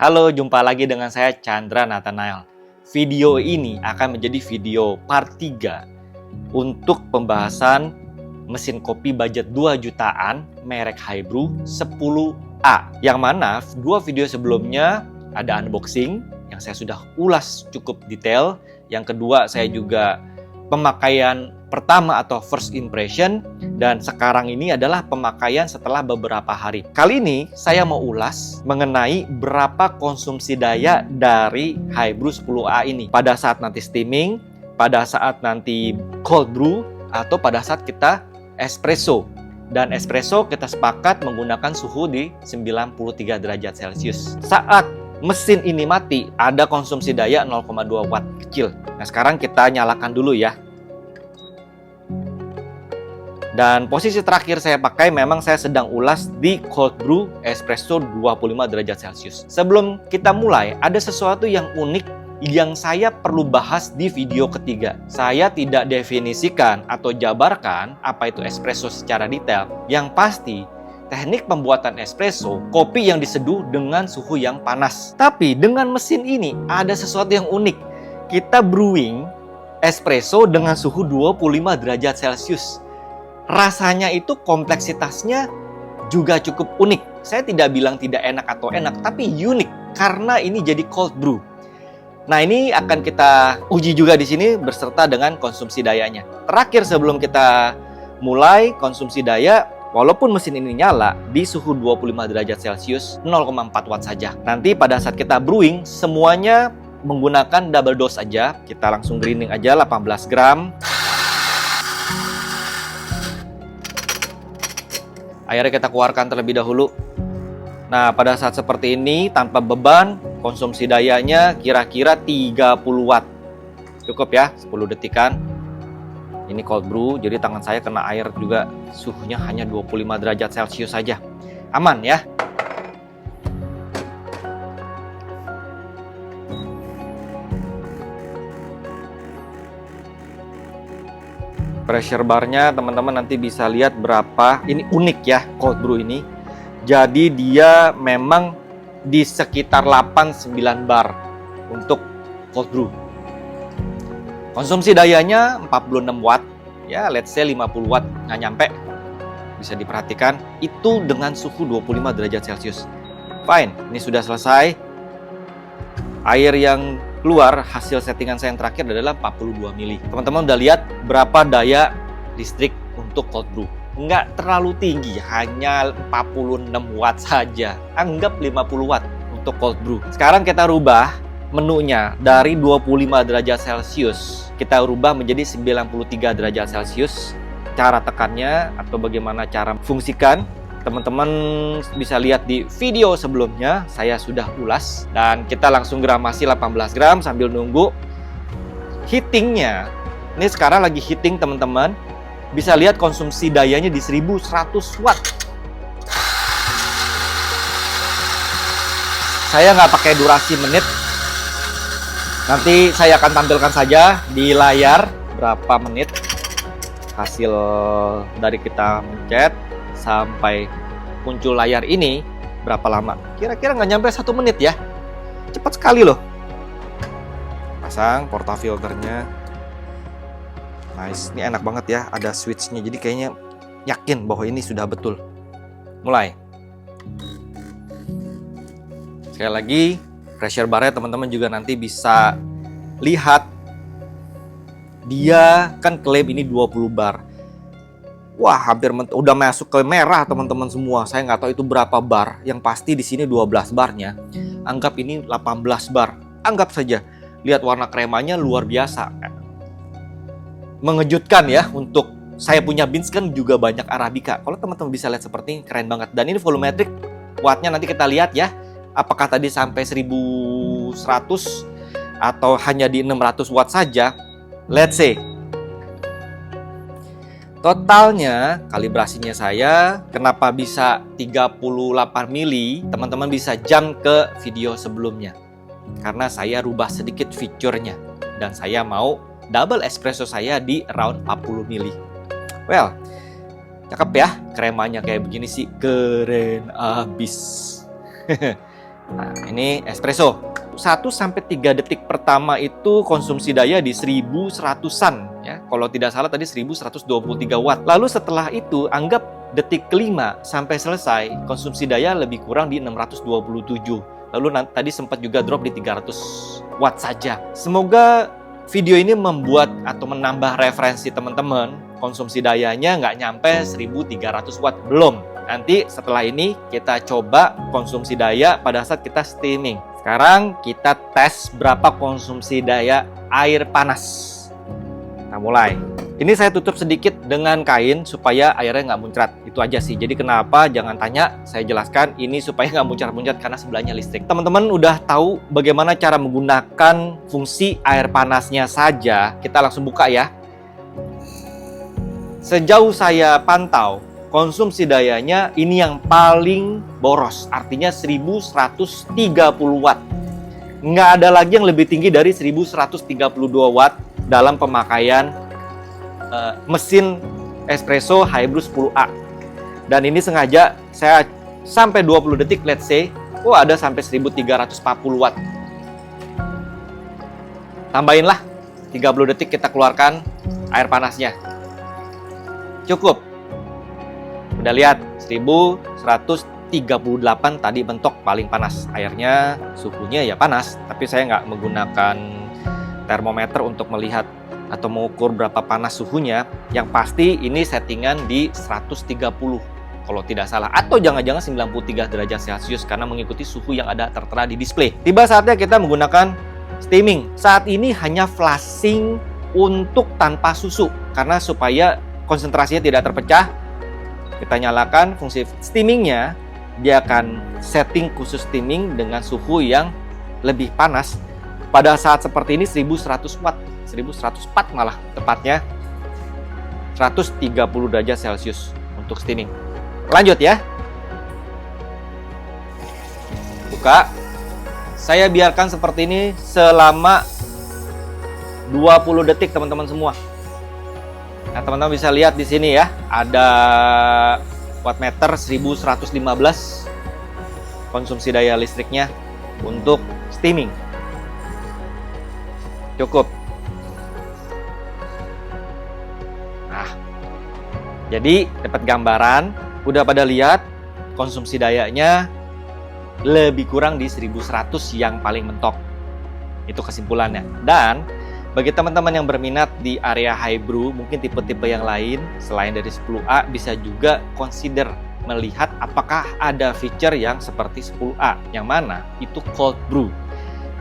Halo, jumpa lagi dengan saya Chandra Nathanael. Video ini akan menjadi video part 3 untuk pembahasan mesin kopi budget 2 jutaan merek Hybrew 10A. Yang mana dua video sebelumnya ada unboxing yang saya sudah ulas cukup detail. Yang kedua saya juga pemakaian pertama atau first impression, dan sekarang ini adalah pemakaian setelah beberapa hari. Kali ini saya mau ulas mengenai berapa konsumsi daya dari Hybrew 10A ini pada saat nanti steaming, pada saat nanti cold brew, atau pada saat kita espresso. Dan espresso kita sepakat menggunakan suhu di 93 derajat Celcius. Saat mesin ini mati, ada konsumsi daya 0,2 watt kecil. Nah, sekarang kita nyalakan dulu ya. Dan posisi terakhir saya pakai memang saya sedang ulas di cold brew espresso 25 derajat Celcius. Sebelum kita mulai, ada sesuatu yang unik yang saya perlu bahas di video ketiga. Saya tidak definisikan atau jabarkan apa itu espresso secara detail. Yang pasti, teknik pembuatan espresso, kopi yang diseduh dengan suhu yang panas. Tapi dengan mesin ini ada sesuatu yang unik. Kita brewing espresso dengan suhu 25 derajat Celcius. Rasanya itu kompleksitasnya juga cukup unik. Saya tidak bilang tidak enak atau enak, tapi unik karena ini jadi cold brew. Nah, ini akan kita uji juga di sini berserta dengan konsumsi dayanya. Terakhir sebelum kita mulai konsumsi daya, walaupun mesin ini nyala di suhu 25 derajat Celcius 0,4 watt saja. Nanti pada saat kita brewing semuanya menggunakan double dose aja. Kita langsung grinding aja 18 gram. Airnya kita keluarkan terlebih dahulu. Nah, pada saat seperti ini tanpa beban, konsumsi dayanya kira-kira 30 watt. Cukup ya, 10 detikan. Ini cold brew, jadi tangan saya kena air juga, suhunya hanya 25 derajat Celcius saja. Aman ya. Pressure barnya teman-teman nanti bisa lihat berapa. Ini unik ya cold brew ini. Jadi dia memang di sekitar 8-9 bar untuk cold brew. Konsumsi dayanya 46 watt. Ya, let's say 50 watt nggak nyampe. Bisa diperhatikan itu dengan suhu 25 derajat Celcius. Fine, ini sudah selesai. Air yang keluar hasil settingan saya yang terakhir adalah 42 mili. Teman-teman udah lihat berapa daya listrik untuk cold brew. Nggak terlalu tinggi, hanya 46 watt saja. Anggap 50 watt untuk cold brew. Sekarang kita rubah menunya dari 25 derajat Celcius. Kita rubah menjadi 93 derajat Celcius. Cara tekannya atau bagaimana cara fungsikan, teman-teman bisa lihat di video sebelumnya, saya sudah ulas. Dan kita langsung gramasi 18 gram sambil nunggu heatingnya. Ini sekarang lagi heating teman-teman. Bisa lihat konsumsi dayanya di 1100 watt. Saya nggak pakai durasi menit. Nanti saya akan tampilkan saja di layar berapa menit hasil dari kita mencet sampai muncul layar ini berapa lama. Kira-kira nggak nyampe 1 menit ya. Cepat sekali loh. Pasang portafilternya. Nice, ini enak banget ya, ada switchnya. Jadi kayaknya yakin bahwa ini sudah betul. Mulai. Sekali lagi, pressure barnya teman-teman juga nanti bisa lihat. Dia kan klaim ini 20 bar. Wah, hampir udah masuk ke merah teman-teman semua. Saya nggak tahu itu berapa bar. Yang pasti di sini 12 barnya. Anggap ini 18 bar. Anggap saja. Lihat warna kremanya luar biasa. Mengejutkan ya, untuk saya punya beans kan juga banyak Arabica. Kalau teman-teman bisa lihat seperti ini, keren banget. Dan ini volumetric, wattnya nanti kita lihat ya. Apakah tadi sampai 1100 atau hanya di 600 watt saja. Let's see. Totalnya, kalibrasinya saya, kenapa bisa 38 mili, teman-teman bisa jump ke video sebelumnya. Karena saya rubah sedikit fiturnya. Dan saya mau double espresso saya di around 40 mili. Well, cakep ya, kremanya kayak begini sih, keren abis. Nah, ini espresso. 1-3 detik pertama itu konsumsi daya di 1100-an ya. Kalau tidak salah tadi 1123 watt. Lalu setelah itu anggap detik kelima sampai selesai konsumsi daya lebih kurang di 627. Lalu tadi sempat juga drop di 300 watt saja. Semoga video ini membuat atau menambah referensi teman-teman. Konsumsi dayanya nggak nyampe 1300 watt. Belum. Nanti setelah ini kita coba konsumsi daya pada saat kita steaming. Sekarang kita tes berapa konsumsi daya air panas. Nah, mulai. Ini saya tutup sedikit dengan kain supaya airnya nggak muncrat. Itu aja sih. Jadi kenapa? Jangan tanya. Saya jelaskan ini supaya nggak muncrat-muncrat karena sebelahnya listrik. Teman-teman udah tahu bagaimana cara menggunakan fungsi air panasnya saja. Kita langsung buka ya. Sejauh saya pantau, konsumsi dayanya ini yang paling boros, artinya 1130 watt. Nggak ada lagi yang lebih tinggi dari 1132 watt dalam pemakaian mesin espresso Hybrew 10A. Dan ini sengaja saya sampai 20 detik, let's say, ada sampai 1340 watt. Tambahinlah 30 detik kita keluarkan air panasnya. Cukup. Udah lihat 1138 tadi bentok paling panas. Airnya suhunya ya panas, tapi saya nggak menggunakan termometer untuk melihat atau mengukur berapa panas suhunya. Yang pasti ini settingan di 130 kalau tidak salah, atau jangan-jangan 93 derajat Celcius karena mengikuti suhu yang ada tertera di display. Tiba saatnya kita menggunakan steaming. Saat ini hanya flashing untuk tanpa susu karena supaya konsentrasinya tidak terpecah. Kita nyalakan fungsi steamingnya, dia akan setting khusus steaming dengan suhu yang lebih panas. Pada saat seperti ini 1100 watt, 1104 malah tepatnya, 130 derajat Celcius untuk steaming. Lanjut ya. Buka. Saya biarkan seperti ini selama 20 detik teman-teman semua. Nah, teman-teman bisa lihat di sini ya, ada wattmeter 1115 konsumsi daya listriknya untuk steaming. Cukup. Nah, jadi dapat gambaran, udah pada lihat konsumsi dayanya lebih kurang di 1100 yang paling mentok. Itu kesimpulannya. Dan bagi teman-teman yang berminat di area Hybrew, mungkin tipe-tipe yang lain selain dari 10A, bisa juga consider melihat apakah ada feature yang seperti 10A, yang mana itu cold brew.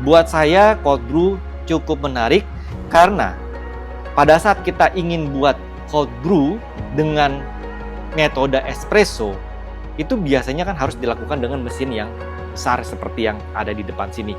Buat saya cold brew cukup menarik karena pada saat kita ingin buat cold brew dengan metode espresso, itu biasanya kan harus dilakukan dengan mesin yang besar seperti yang ada di depan sini.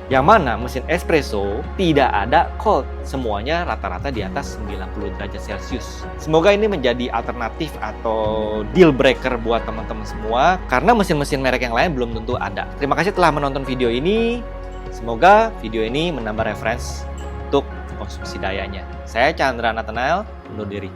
Yang mana mesin espresso tidak ada cold, semuanya rata-rata di atas 90 derajat Celcius. Semoga ini menjadi alternatif atau deal breaker buat teman-teman semua, karena mesin-mesin merek yang lain belum tentu ada. Terima kasih telah menonton video ini. Semoga video ini menambah referensi untuk konsumsi dayanya. Saya Chandra Nathanael, undur diri.